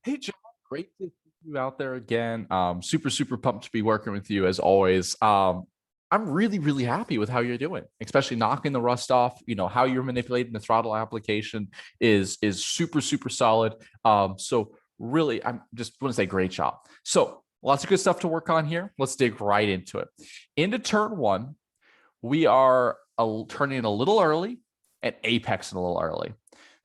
Hey, John, great to see you out there again. Super pumped to be working with you as always. I'm really happy with how you're doing, especially knocking the rust off. You know, how you're manipulating the throttle application is super solid. So really, I'm just want to say great job. So lots of good stuff to work on here. Let's dig right into it. Into turn one, we are turning a little early and apexing a little early.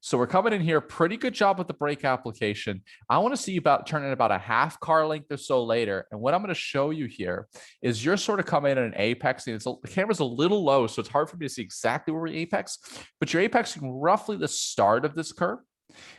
So we're coming in here, pretty good job with the brake application. I want to see you about turning about a half car length or so later. And what I'm going to show you here is you're sort of coming in an apex. And the camera's a little low, so it's hard for me to see exactly where we apex, but you're apexing roughly the start of this curve.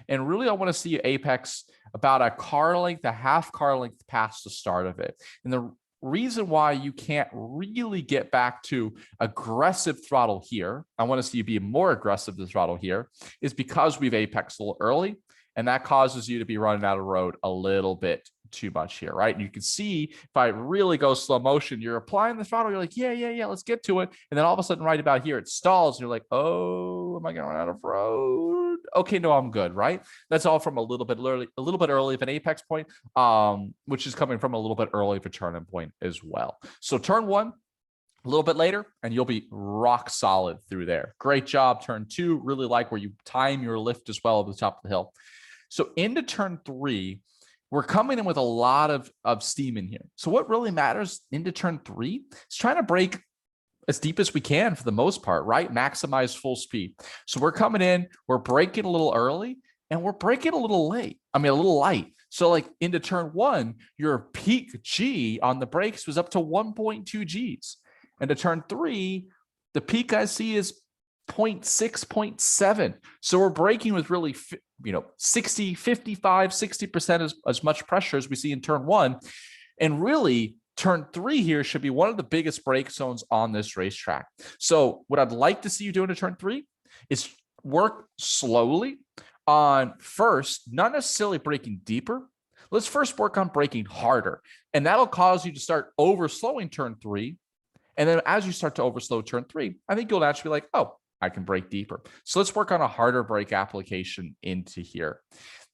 And really, I want to see you apex about a car length, a half car length past the start of it. And the reason why you can't really get back to aggressive throttle here, I want to see you be more aggressive to throttle here, is because we've apexed a little early, and that causes you to be running out of road a little bit too much here, right? And you can see if I really go slow motion, you're applying the throttle, you're like, yeah, let's get to it. And then all of a sudden, right about here, it stalls. And you're like, oh, am I going to run out of road? Okay, no, I'm good, right? That's all from a little bit early of an apex point, which is coming from a little bit early of a turn-in point as well. So turn one, a little bit later, and you'll be rock solid through there. Great job. Turn two, really like where you time your lift as well at the top of the hill. So into turn three, we're coming in with a lot of steam in here. So what really matters into turn three is trying to brake as deep as we can for the most part, right? Maximize full speed. So we're coming in, we're braking a little early, and we're braking a little late. I mean, a little light. So like into turn one, your peak G on the brakes was up to 1.2 Gs. And to turn three, the peak I see is 0.6, 0.7. So we're braking with really, 60, 55, 60% as much pressure as we see in turn one. And really, turn three here should be one of the biggest brake zones on this racetrack. So what I'd like to see you do into turn three is work slowly on first, not necessarily braking deeper. Let's first work on braking harder. And that'll cause you to start overslowing turn three. And then as you start to overslow turn three, I think you'll naturally be like, oh, I can brake deeper. So let's work on a harder brake application into here.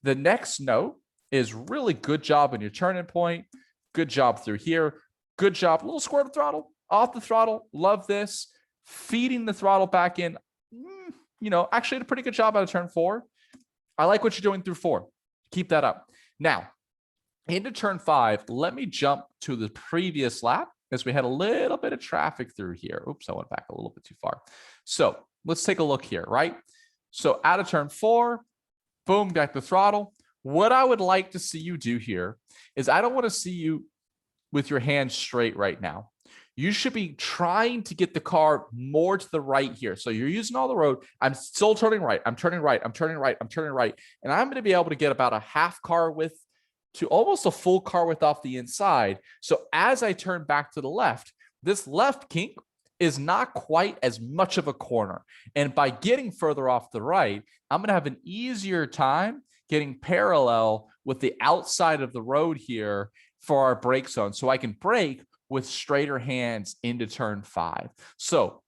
The next note is really good job in your turning point. Good job through here. Good job. A little squirt of throttle, off the throttle. Love this. Feeding the throttle back in. Actually did a pretty good job out of turn four. I like what you're doing through four. Keep that up. Now, into turn five, let me jump to the previous lap as we had a little bit of traffic through here. Oops, I went back a little bit too far. So let's take a look here, right? So out of turn four, boom, back the throttle. What I would like to see you do here is I don't want to see you with your hands straight right now. You should be trying to get the car more to the right here. So you're using all the road. I'm still turning right. I'm turning right. I'm turning right. I'm turning right. And I'm going to be able to get about a half car width to almost a full car width off the inside. So as I turn back to the left, this left kink is not quite as much of a corner. And by getting further off the right, I'm going to have an easier time getting parallel with the outside of the road here for our brake zone. So I can brake with straighter hands into turn five. So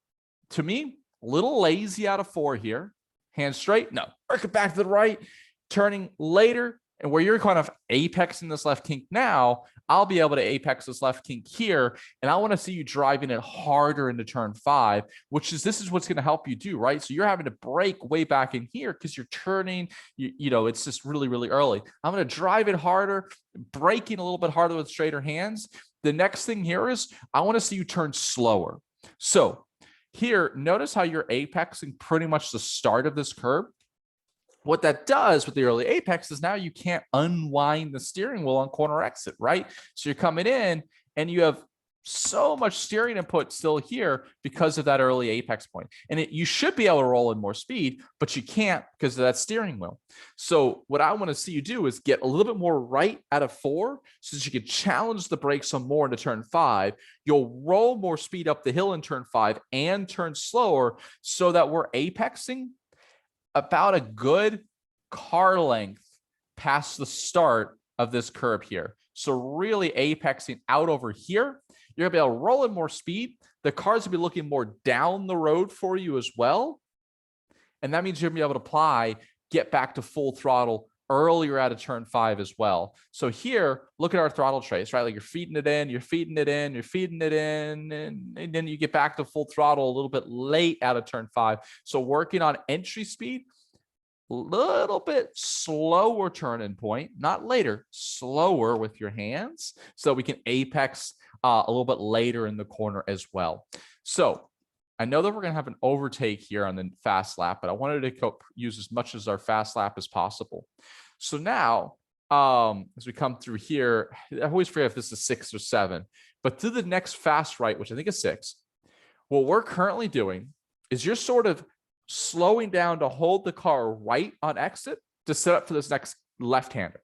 to me, a little lazy out of four here. Hands straight. No, work it back to the right. Turning later. And where you're kind of apexing this left kink now, I'll be able to apex this left kink here. And I want to see you driving it harder into turn five, this is what's going to help you do, right? So you're having to brake way back in here because you're turning, it's just really early. I'm going to drive it harder, braking a little bit harder with straighter hands. The next thing here is I want to see you turn slower. So here, notice how you're apexing pretty much the start of this curve. What that does with the early apex is now you can't unwind the steering wheel on corner exit, right? So you're coming in and you have so much steering input still here because of that early apex point. And you should be able to roll in more speed, but you can't because of that steering wheel. So what I want to see you do is get a little bit more right out of four so that you can challenge the brakes some more into turn five. You'll roll more speed up the hill in turn five and turn slower so that we're apexing about a good car length past the start of this curve here. So really apexing out over here, you're gonna be able to roll in more speed. The car's gonna be looking more down the road for you as well. And that means you're gonna be able to get back to full throttle earlier out of turn 5 as well. So here, look at our throttle trace, right? Like you're feeding it in, you're feeding it in, you're feeding it in, and then you get back to full throttle a little bit late out of turn 5. So working on entry speed, a little bit slower turning point, not later, slower with your hands, so we can apex a little bit later in the corner as well. So I know that we're going to have an overtake here on the fast lap, but I wanted to use as much as our fast lap as possible. So now, as we come through here, I always forget if this is 6 or 7, but through the next fast right, which I think is 6, what we're currently doing is you're sort of slowing down to hold the car right on exit to set up for this next left-hander.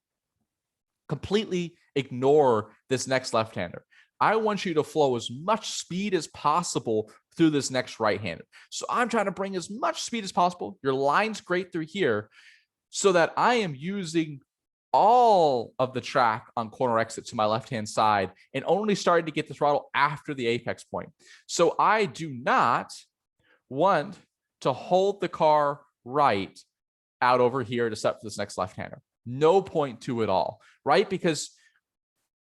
Completely ignore this next left-hander. I want you to flow as much speed as possible through this next right-hander. So I'm trying to bring as much speed as possible. Your line's great through here so that I am using all of the track on corner exit to my left-hand side and only starting to get the throttle after the apex point. So I do not want to hold the car right out over here to set for this next left-hander. No point to it all, right? Because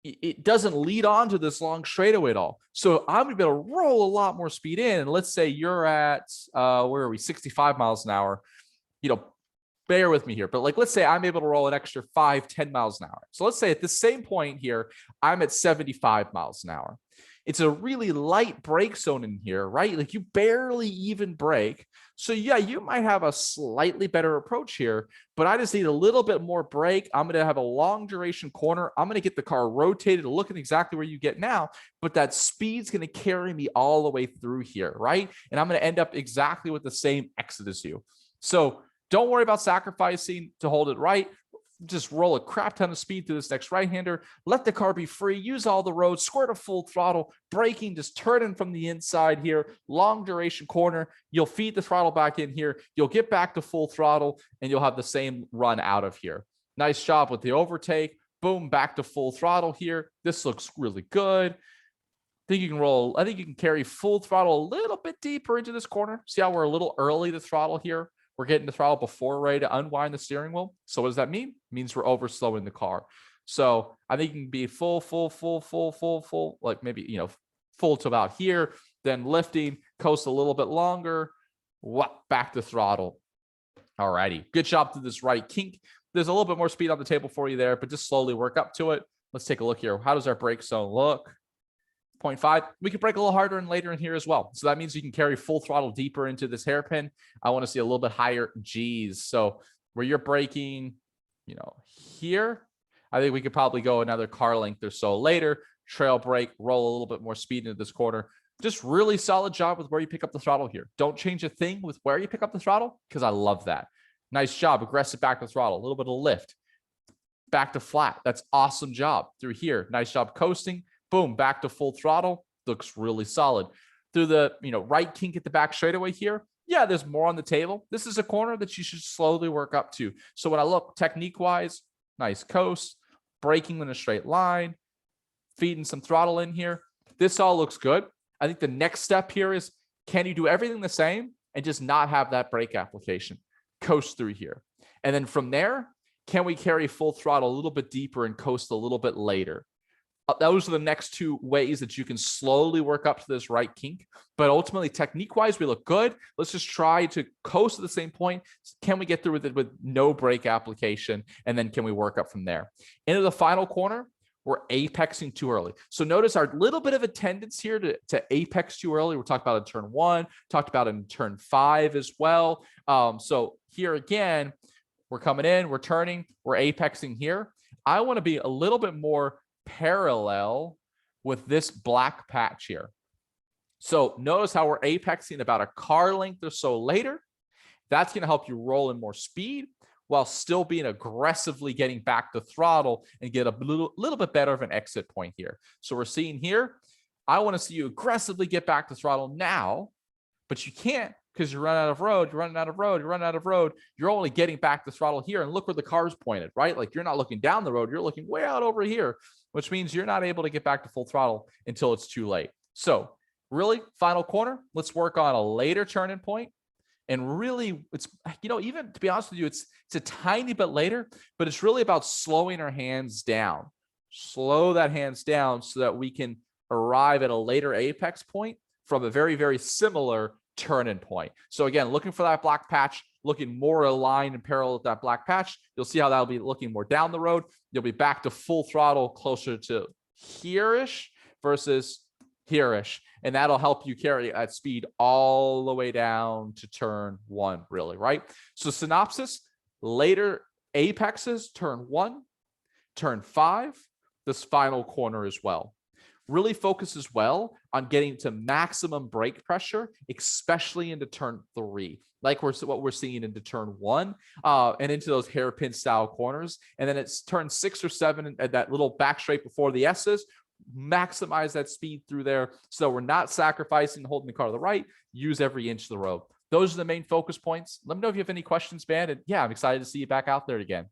it doesn't lead on to this long straightaway at all. So I'm gonna be able to roll a lot more speed in. And let's say you're at, where are we, 65 miles an hour. You know, bear with me here, but like, let's say I'm able to roll an extra 5-10 miles an hour. So let's say at the same point here, I'm at 75 miles an hour. It's a really light brake zone in here, right? Like you barely even brake. So yeah, you might have a slightly better approach here, but I just need a little bit more brake. I'm going to have a long duration corner. I'm going to get the car rotated, looking exactly where you get now, but that speed's going to carry me all the way through here, right? And I'm going to end up exactly with the same exit as you. So don't worry about sacrificing to hold it right. Just roll a crap ton of speed through this next right-hander, let the car be free, use all the roads, squirt a full throttle, braking, just turning from the inside here, long duration corner. You'll feed the throttle back in here. You'll get back to full throttle and you'll have the same run out of here. Nice job with the overtake. Boom, back to full throttle here. This looks really good. I think you can carry full throttle a little bit deeper into this corner. See how we're a little early to throttle here? We're getting the throttle before ready to unwind the steering wheel. So what does that mean? It means we're over slowing the car. So I think you can be full, like maybe, you know, full to about here, then lifting, coast a little bit longer, back to throttle. Alrighty, good job through this right kink. There's a little bit more speed on the table for you there, but just slowly work up to it. Let's take a look here. How does our brake zone look? 0.5. We can brake a little harder and later in here as well. So that means you can carry full throttle deeper into this hairpin. I want to see a little bit higher G's. So where you're braking, you know, here, I think we could probably go another car length or so later, trail brake, roll a little bit more speed into this corner. Just really solid job with where you pick up the throttle here. Don't change a thing with where you pick up the throttle because I love that. Nice job. Aggressive back to throttle, a little bit of lift. Back to flat. That's awesome job through here. Nice job coasting. Boom, back to full throttle. Looks really solid. Through the, you know, right kink at the back straightaway here. Yeah, there's more on the table. This is a corner that you should slowly work up to. So when I look technique-wise, nice coast, braking in a straight line, feeding some throttle in here. This all looks good. I think the next step here is, can you do everything the same and just not have that brake application? Coast through here. And then from there, can we carry full throttle a little bit deeper and coast a little bit later? Those are the next two ways that you can slowly work up to this right kink. But ultimately, technique-wise, we look good. Let's just try to coast at the same point. Can we get through with it with no brake application? And then can we work up from there? Into the final corner, we're apexing too early. So notice our little bit of a tendency here to apex too early. We're talking about in turn 1, talked about in turn 5 as well. So here again, we're coming in, we're turning, we're apexing here. I want to be a little bit more parallel with this black patch here. So notice how we're apexing about a car length or so later. That's going to help you roll in more speed while still being aggressively getting back to throttle and get a little bit better of an exit point here. So we're seeing here, I want to see you aggressively get back to throttle now, but you can't because you're running out of road, you're running out of road, you're running out of road. You're only getting back to throttle here. And look where the car's pointed, right? Like you're not looking down the road, you're looking way out over here, which means you're not able to get back to full throttle until it's too late. So really, final corner, let's work on a later turning point. And really, it's, even to be honest with you, it's a tiny bit later, but it's really about slowing our hands down. Slow that hands down so that we can arrive at a later apex point from a very, very similar turn-in point. So again, looking for that black patch, looking more aligned and parallel with that black patch. You'll see how that'll be looking more down the road. You'll be back to full throttle closer to here-ish versus here-ish. And that'll help you carry at speed all the way down to turn 1, really, right? So synopsis, later apexes, turn 1, turn 5, this final corner as well. Really focus as well on getting to maximum brake pressure, especially into turn 3, like what we're seeing into turn 1 and into those hairpin style corners. And then it's turn 6 or 7 at that little back straight before the S's. Maximize that speed through there so we're not sacrificing holding the car to the right. Use every inch of the road. Those are the main focus points. Let me know if you have any questions, man. And yeah, I'm excited to see you back out there again.